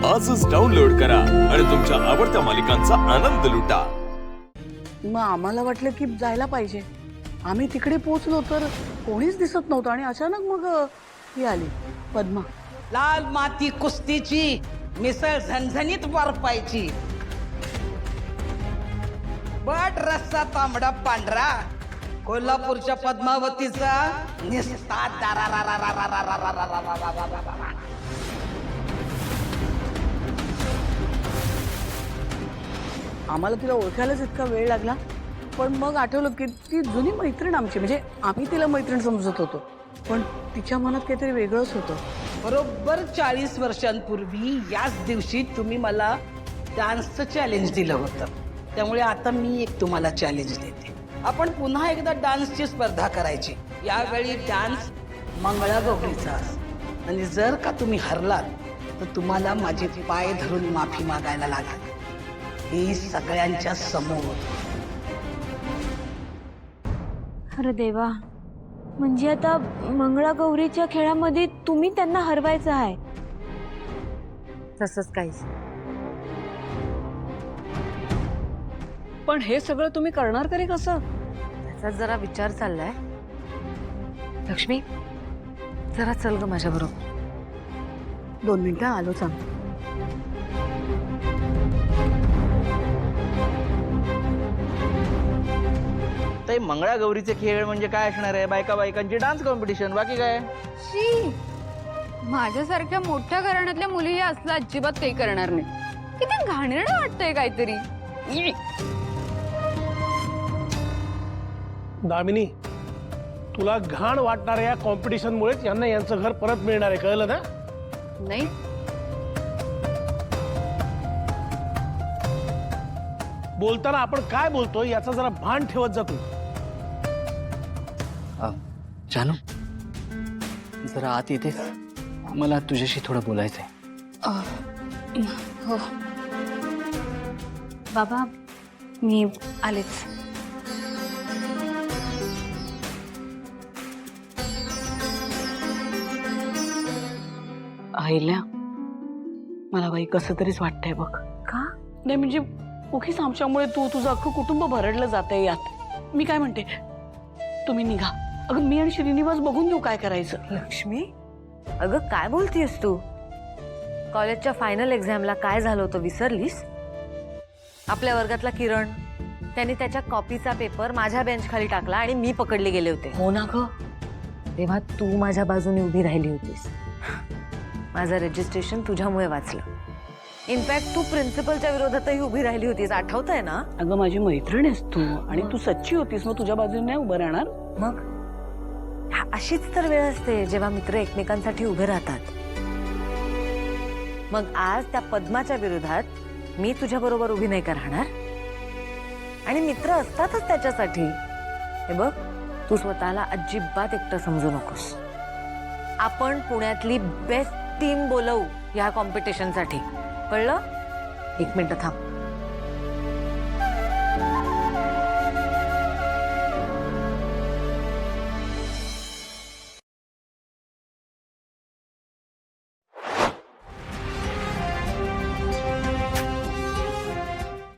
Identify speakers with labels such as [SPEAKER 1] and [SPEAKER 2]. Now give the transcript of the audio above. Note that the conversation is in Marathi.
[SPEAKER 1] आजच डाउनलोड करा आणि तुमच्या आवडत्या मालिकांचा आनंद लुटा।
[SPEAKER 2] मग आम्हाला वाटलं की जायला पाहिजे। आम्ही तिकडे पोहोचलो तर कोणीच दिसत नव्हतं आणि अचानक मग ही आली पद्मा।
[SPEAKER 3] लाल माती कुस्तीची मिसळ झणझणीत वारपायची, बट रस्सा तांबडा पांढरा, कोल्हापूरच्या पद्मावतीचा निस्ता
[SPEAKER 2] आम्हाला तिला ओळखायलाच इतका वेळ लागला, पण मग आठवलं की ती जुनी मैत्रीण आमची, म्हणजे आम्ही तिला मैत्रीण समजत होतो, पण तिच्या मनात काहीतरी वेगळंच होतं।
[SPEAKER 3] बरोबर 40 वर्षांपूर्वी याच दिवशी तुम्ही मला डान्सचं चॅलेंज दिलं होतं, त्यामुळे आता मी एक तुम्हाला चॅलेंज देते। आपण पुन्हा एकदा डान्सची स्पर्धा करायची। यावेळी डान्स मंगळागौरीचा, आणि जर का तुम्ही हरलात तर तुम्हाला माझे पाय धरून माफी मागायला लागेल, ही सगळ्यांच्या समोर।
[SPEAKER 4] अरे देवा, म्हणजे आता मंगळागौरीच्या खेळामध्ये तुम्ही त्यांना हरवायचं आहे? तसंच काहीच।
[SPEAKER 2] पण हे सगळं तुम्ही करणार तरी कसं?
[SPEAKER 4] त्याचा जरा विचार चाललाय। लक्ष्मी, जरा चल ग माझ्या बरोबर।
[SPEAKER 2] 2 मिनिटं आलो, सांग।
[SPEAKER 5] ते मंगळागौरीचे खेळ म्हणजे काय असणार आहे? बायका बायकांची डान्स कॉम्पिटिशन, बाकी काय?
[SPEAKER 6] शी, माझ्यासारख्या मोठ्या घराण्यातल्या मुली असलं अजिबात काही करणार नाही। किती घाणेरडं वाटतंय काहीतरी।
[SPEAKER 7] दामिनी, तुला घाण वाटणाऱ्या या कॉम्पिटिशन मुळेच यांना यांचं घर परत मिळणार आहे, कळलं ना?
[SPEAKER 6] नाही,
[SPEAKER 7] बोलताना आपण काय बोलतोय याचा जरा भान ठेवत जा तू।
[SPEAKER 8] जानू, जरा आत येते, मला तुझ्याशी थोडं बोलायचंय।
[SPEAKER 4] हो बाबा, मी आलेच।
[SPEAKER 2] आईला मला बाई कसं तरीच वाटतंय बघ।
[SPEAKER 4] का?
[SPEAKER 2] नाही म्हणजे उगीच आमच्यामुळे तुझं अख्खं कुटुंब भरडलं जातंय यात। मी काय म्हणते, तुम्ही निघा। अगं मी आणि श्रीनिवास बघून घेऊ काय करायचं।
[SPEAKER 4] लक्ष्मी, अगं काय बोलतीयस तू? कॉलेजच्या फायनल एक्झामला काय झालं होतं विसरलीस? आपल्या वर्गातला किरण, त्याने त्याच्या कॉपीचा पेपर माझ्या बेंच खाली टाकला आणि मी पकडले गेले होते।
[SPEAKER 2] हो ना ग,
[SPEAKER 4] तेव्हा तू माझ्या बाजूने उभी राहिली होतीस। माझं रजिस्ट्रेशन तुझ्यामुळे वाचलं। इनफॅक्ट तू प्रिन्सिपलच्या विरोधातही उभी राहिली होतीस, आठवतंय ना?
[SPEAKER 2] अगं माझी मैत्रीण आहेस तू, आणि तू सच्ची होतीस, मग तुझ्या बाजूने नाही उभं राहणार?
[SPEAKER 4] मग अशीच तर वेळ असते जेव्हा मित्र एकमेकांसाठी उभे राहतात। मग आज त्या पद्माच्या विरोधात मी तुझ्या बरोबर उभी नाही का राहणार? आणि मित्र असतातच त्याच्यासाठी। हे बघ, तू स्वतःला अजिबात एकटं समजू नकोस। आपण पुण्यातली बेस्ट टीम बोलवू या कॉम्पिटिशनसाठी, कळलं? 1 मिनिट थांब।